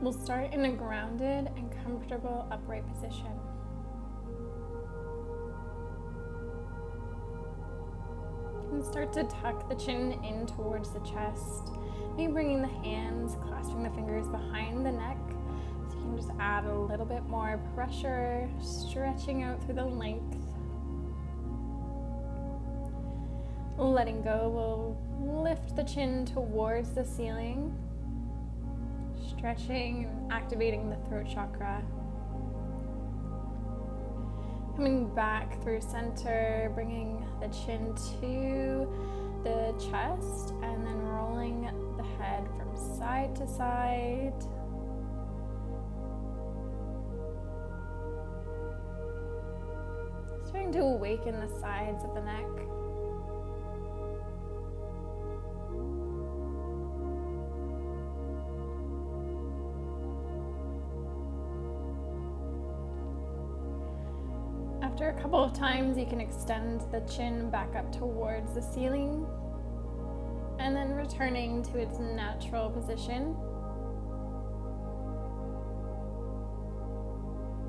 We'll start in a grounded and comfortable upright position. And start to tuck the chin in towards the chest. Maybe bringing the hands, clasping the fingers behind the neck. So you can just add a little bit more pressure, stretching out through the length. Letting go, we'll lift the chin towards the ceiling. Stretching and activating the throat chakra. Coming back through center, bringing the chin to the chest, and then rolling the head from side to side. Starting to awaken the sides of the neck. After a couple of times, you can extend the chin back up towards the ceiling and then returning to its natural position.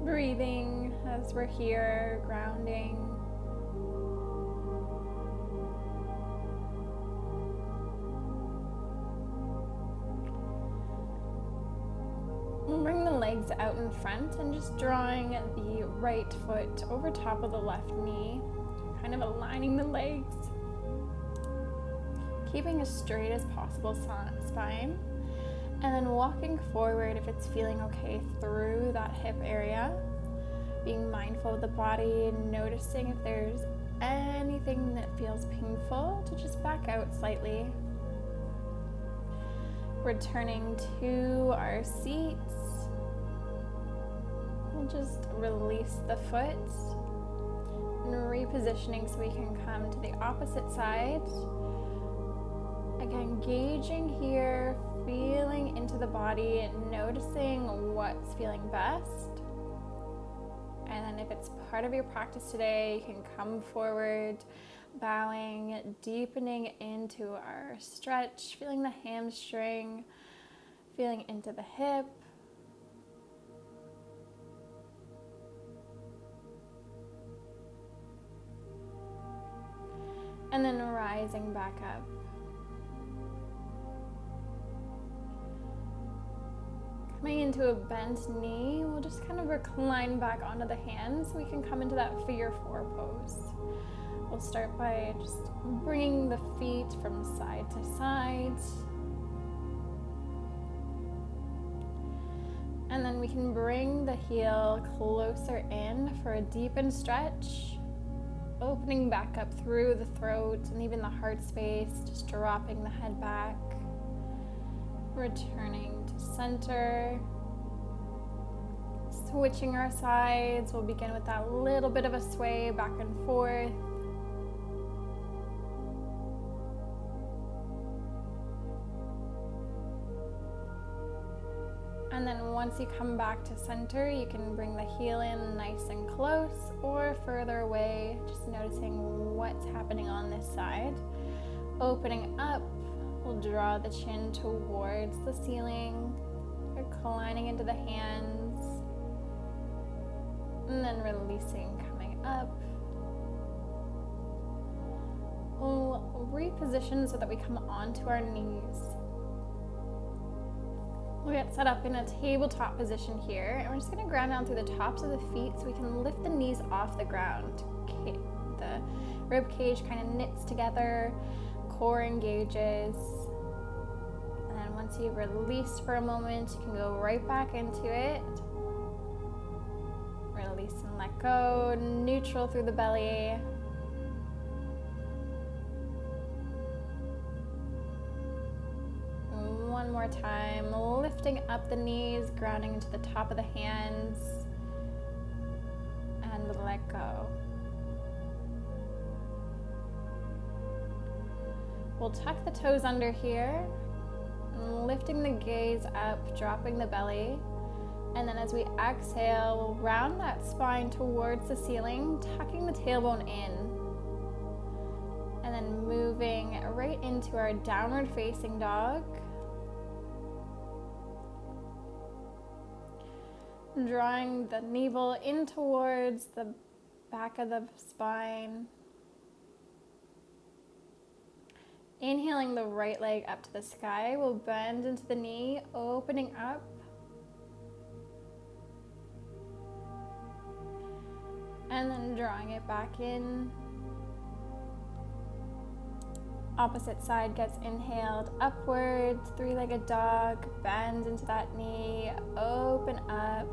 Breathing as we're here, grounding. We'll bring the legs out in front and just drawing the right foot over top of the left knee, kind of aligning the legs, keeping as straight as possible spine, and then walking forward if it's feeling okay through that hip area, being mindful of the body, noticing if there's anything that feels painful to just back out slightly. Returning to our seats, we'll just release the foot and repositioning so we can come to the opposite side. Again, gauging here, feeling into the body and noticing what's feeling best. And then if it's part of your practice today, you can come forward, bowing, deepening into our stretch, feeling the hamstring, feeling into the hip. And then rising back up. Coming into a bent knee, we'll just kind of recline back onto the hands so we can come into that figure four pose. We'll start by just bringing the feet from side to side. And then we can bring the heel closer in for a deepened stretch, opening back up through the throat and even the heart space, just dropping the head back, returning to center. Switching our sides, we'll begin with that little bit of a sway back and forth. And then once you come back to center, you can bring the heel in nice and close or further away, just noticing what's happening on this side. Opening up, we'll draw the chin towards the ceiling, reclining into the hands, and then releasing, coming up. We'll reposition so that we come onto our knees. We'll get set up in a tabletop position here, and we're just going to ground down through the tops of the feet so we can lift the knees off the ground. The rib cage kind of knits together, core engages, and then once you've released for a moment, you can go right back into it. Release and let go, neutral through the belly. One more time, lifting up the knees, grounding into the top of the hands, and let go. We'll tuck the toes under here, lifting the gaze up, dropping the belly, and then as we exhale, we'll round that spine towards the ceiling, tucking the tailbone in, and then moving right into our downward facing dog. Drawing the navel in towards the back of the spine. Inhaling the right leg up to the sky. We'll bend into the knee, opening up. And then drawing it back in. Opposite side gets inhaled upwards, three-legged dog, bend into that knee, open up.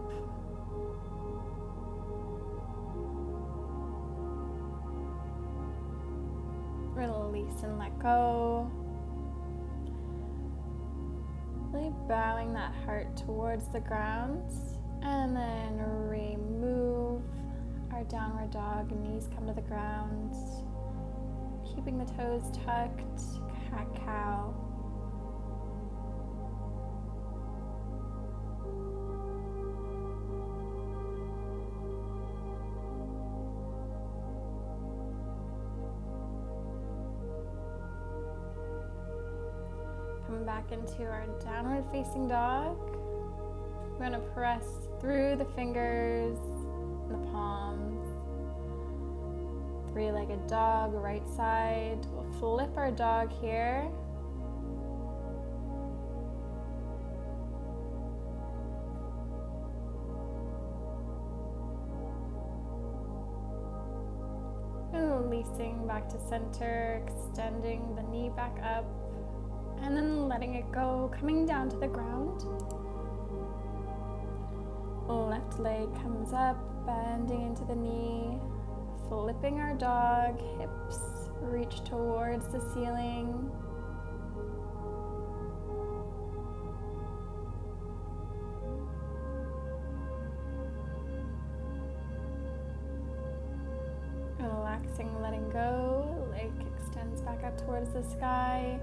Release and let go. Really bowing that heart towards the ground, and then remove our downward dog, knees come to the ground. Keeping the toes tucked, cat-cow. Come back into our downward facing dog. We're going to press through the fingers and the palms. Three-legged dog, right side. We'll flip our dog here. And releasing back to center, extending the knee back up, and then letting it go, coming down to the ground. Left leg comes up, bending into the knee. Flipping our dog, hips reach towards the ceiling. Relaxing, letting go. Leg extends back up towards the sky.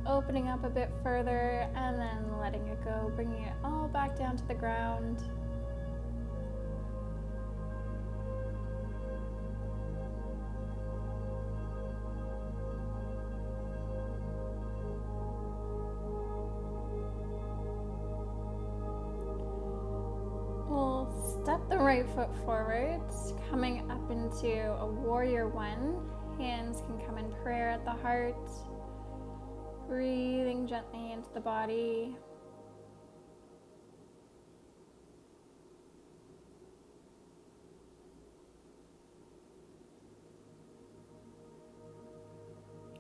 Opening up a bit further and then letting it go, bringing it all back down to the ground. Step the right foot forward, coming up into a warrior one. Hands can come in prayer at the heart. Breathing gently into the body.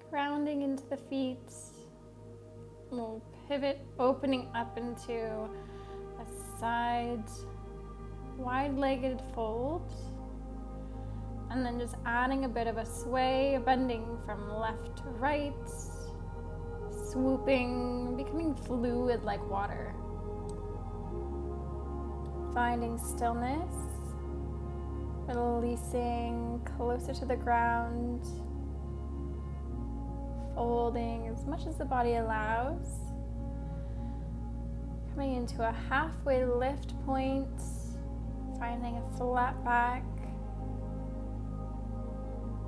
Grounding into the feet. We'll pivot, opening up into a side wide-legged fold, and then just adding a bit of a sway, bending from left to right, swooping, becoming fluid like water. Finding stillness, releasing closer to the ground, folding as much as the body allows, coming into a halfway lift point. Finding a flat back.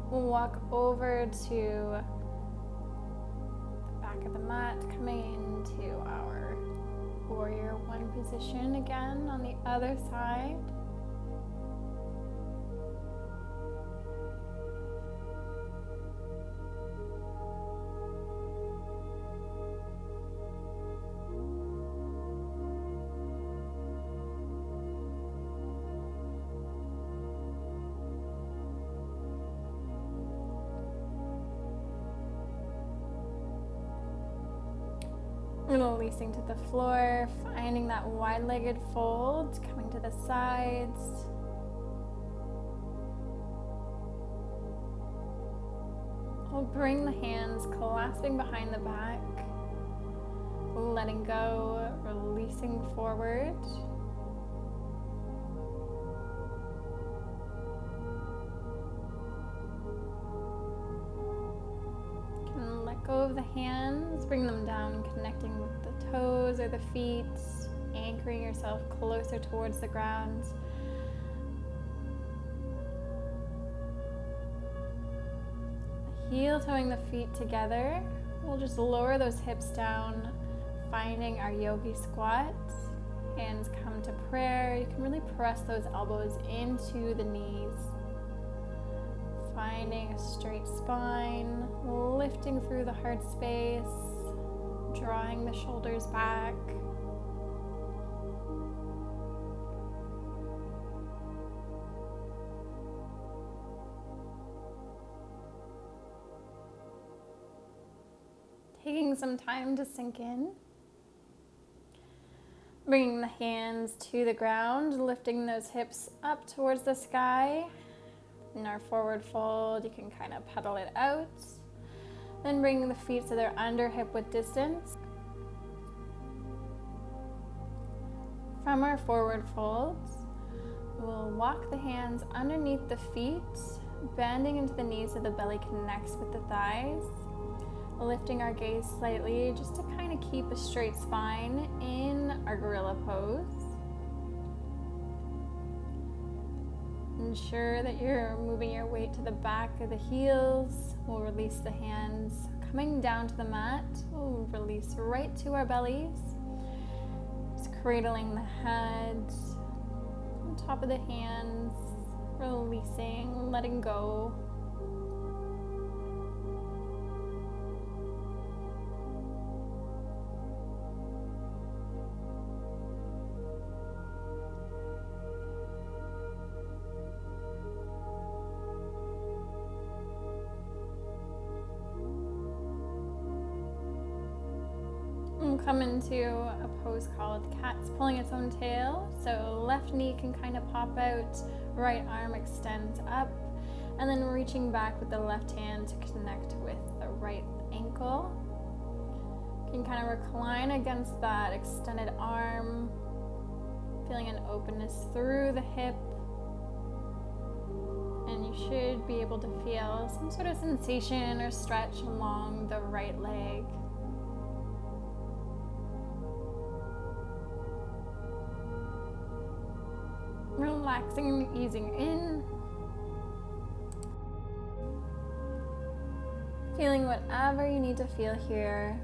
We'll walk over to the back of the mat, coming into our warrior one position again on the other side. Releasing to the floor, finding that wide-legged fold, coming to the sides. We'll bring the hands clasping behind the back, letting go, releasing forward. Go of the hands, bring them down, connecting with the toes or the feet, anchoring yourself closer towards the ground. Heel toeing the feet together. We'll just lower those hips down, finding our yogi squat. Hands come to prayer, you can really press those elbows into the knees, finding a straight spine, lifting through the heart space, drawing the shoulders back. Taking some time to sink in. Bringing the hands to the ground, lifting those hips up towards the sky. In our forward fold, you can kind of pedal it out. Then bring the feet so they're under hip width distance. From our forward folds, we'll walk the hands underneath the feet, bending into the knees so the belly connects with the thighs. Lifting our gaze slightly just to kind of keep a straight spine in our gorilla pose. Ensure that you're moving your weight to the back of the heels. We'll release the hands coming down to the mat. We'll release right to our bellies. Just cradling the head on top of the hands, releasing, letting go. Come into a pose called cat's pulling its own tail. So left knee can kind of pop out, right arm extends up, and then reaching back with the left hand to connect with the right ankle. You can kind of recline against that extended arm, feeling an openness through the hip, and you should be able to feel some sort of sensation or stretch along the right leg. Relaxing and easing in. Feeling whatever you need to feel here.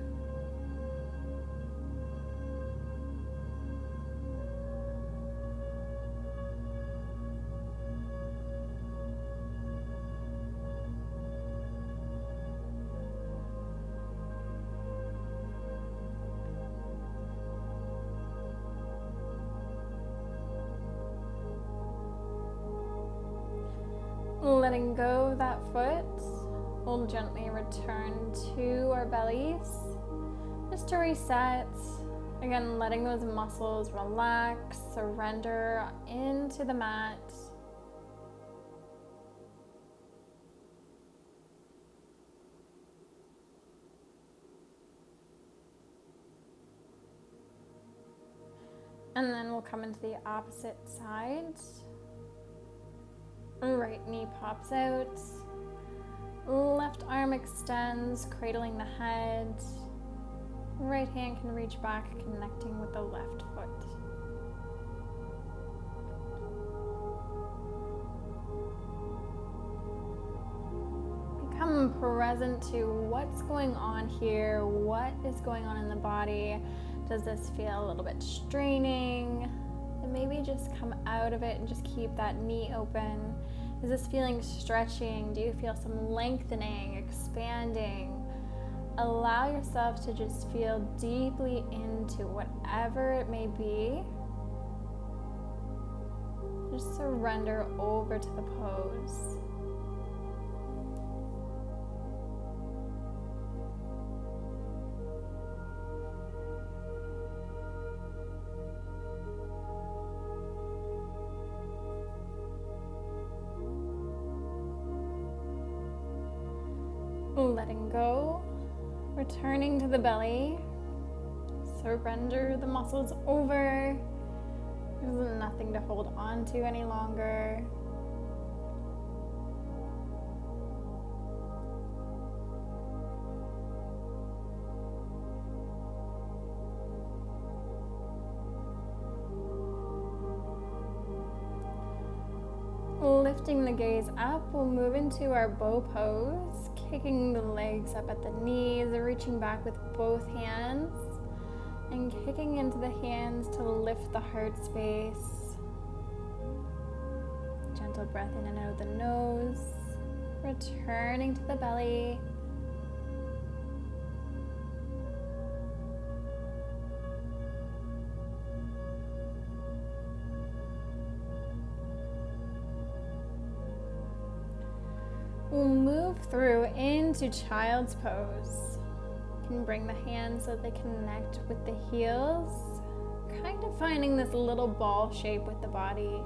Letting go of that foot, we'll gently return to our bellies, just to reset. Again, letting those muscles relax, surrender into the mat. And then we'll come into the opposite side. Right knee pops out, left arm extends, cradling the head. Right hand can reach back, connecting with the left foot. Become present to what's going on here, what is going on in the body. Does this feel a little bit straining? And maybe just come out of it and just keep that knee open. Is this feeling stretching? Do you feel some lengthening, expanding? Allow yourself to just feel deeply into whatever it may be. Just surrender over to the pose. Letting go, returning to the belly, surrender the muscles over. There's nothing to hold on to any longer. Lifting the gaze up, we'll move into our bow pose, kicking the legs up at the knees, reaching back with both hands. And kicking into the hands to lift the heart space. Gentle breath in and out of the nose. Returning to the belly. We'll move through into child's pose. You can bring the hands so they connect with the heels, kind of finding this little ball shape with the body.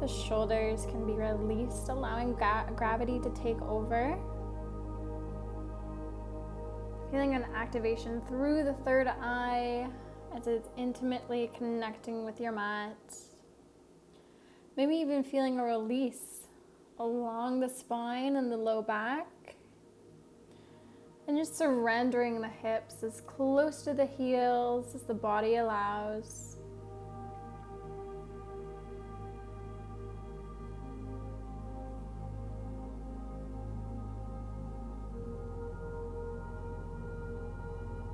The shoulders can be released, allowing gravity to take over. Feeling an activation through the third eye as it's intimately connecting with your mat. Maybe even feeling a release along the spine and the low back. And just surrendering the hips as close to the heels as the body allows.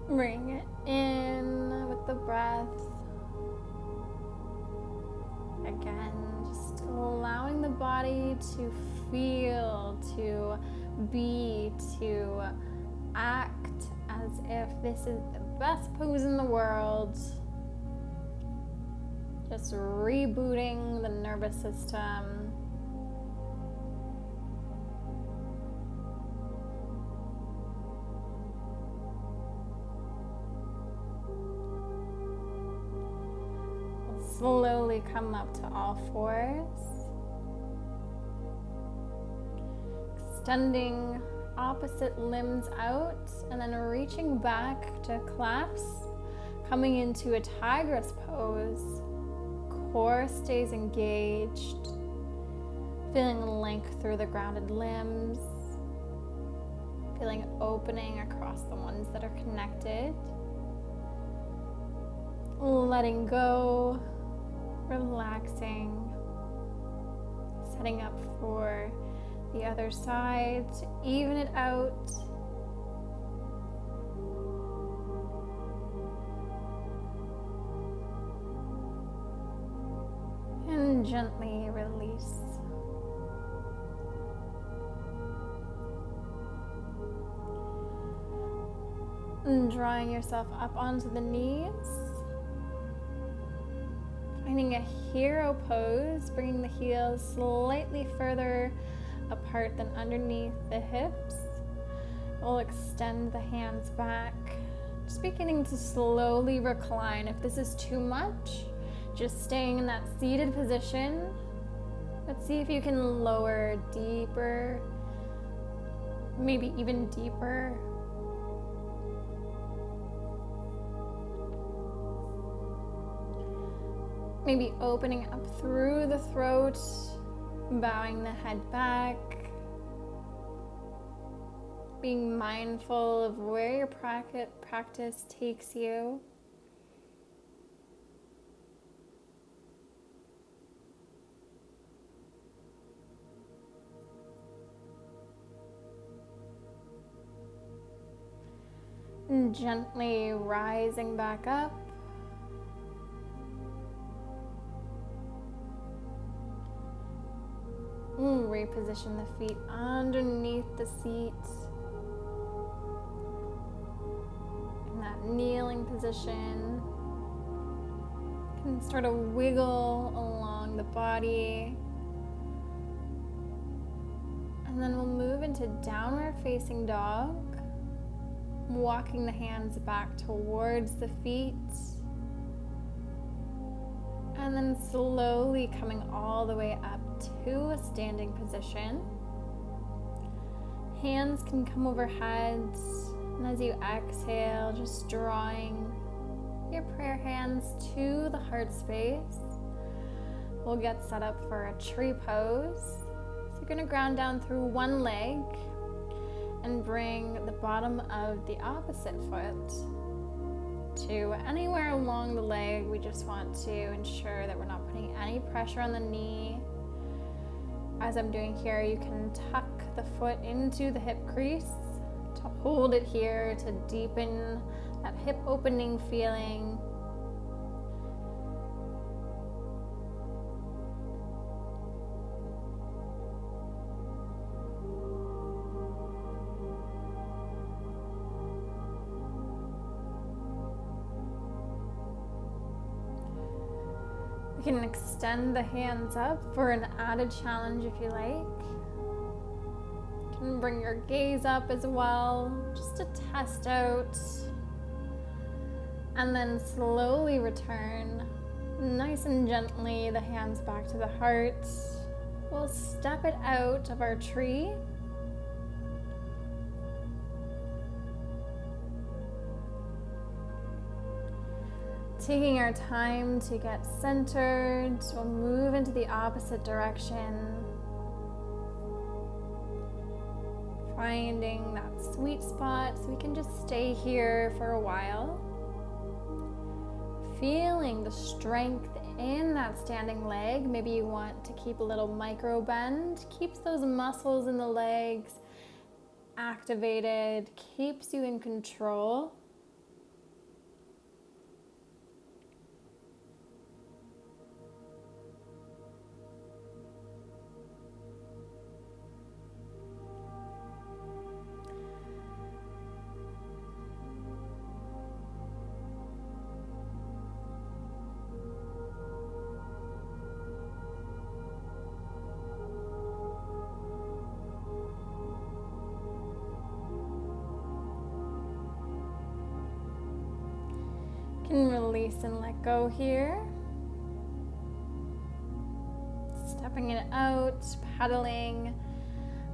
Bring it in with the breath. Again, just allowing the body to feel, to be, to act as if this is the best pose in the world. Just rebooting the nervous system. Slowly come up to all fours. Extending opposite limbs out and then reaching back to claps. Coming into a tigress pose. Core stays engaged. Feeling length through the grounded limbs. Feeling opening across the ones that are connected. Letting go. Relaxing, setting up for the other side to even it out. And gently release. And drawing yourself up onto the knees. Finding a hero pose, bringing the heels slightly further apart than underneath the hips. We'll extend the hands back, just beginning to slowly recline. If this is too much, just staying in that seated position. Let's see if you can lower deeper, maybe even deeper. Maybe opening up through the throat, bowing the head back, being mindful of where your practice takes you. And gently rising back up. Reposition the feet underneath the seat. In that kneeling position. You can start to wiggle along the body. And then we'll move into downward facing dog. Walking the hands back towards the feet. And then slowly coming all the way up to a standing position. Hands can come overhead, and as you exhale, just drawing your prayer hands to the heart space. We'll get set up for a tree pose. So you're going to ground down through one leg and bring the bottom of the opposite foot to anywhere along the leg. We just want to ensure that we're not putting any pressure on the knee. As I'm doing here, you can tuck the foot into the hip crease to hold it here, to deepen that hip opening feeling. You can extend the hands up for an added challenge if you like. You can bring your gaze up as well, just to test out. And then slowly return, nice and gently, the hands back to the heart. We'll step it out of our tree. Taking our time to get centered, we'll move into the opposite direction. Finding that sweet spot so we can just stay here for a while. Feeling the strength in that standing leg. Maybe you want to keep a little micro bend. Keeps those muscles in the legs activated, keeps you in control. Can release and let go here. Stepping it out, pedaling.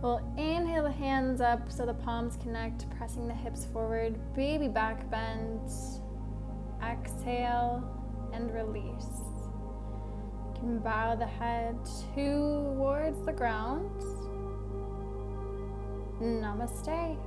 We'll inhale the hands up so the palms connect, pressing the hips forward. Baby back bend. Exhale and release. You can bow the head towards the ground. Namaste.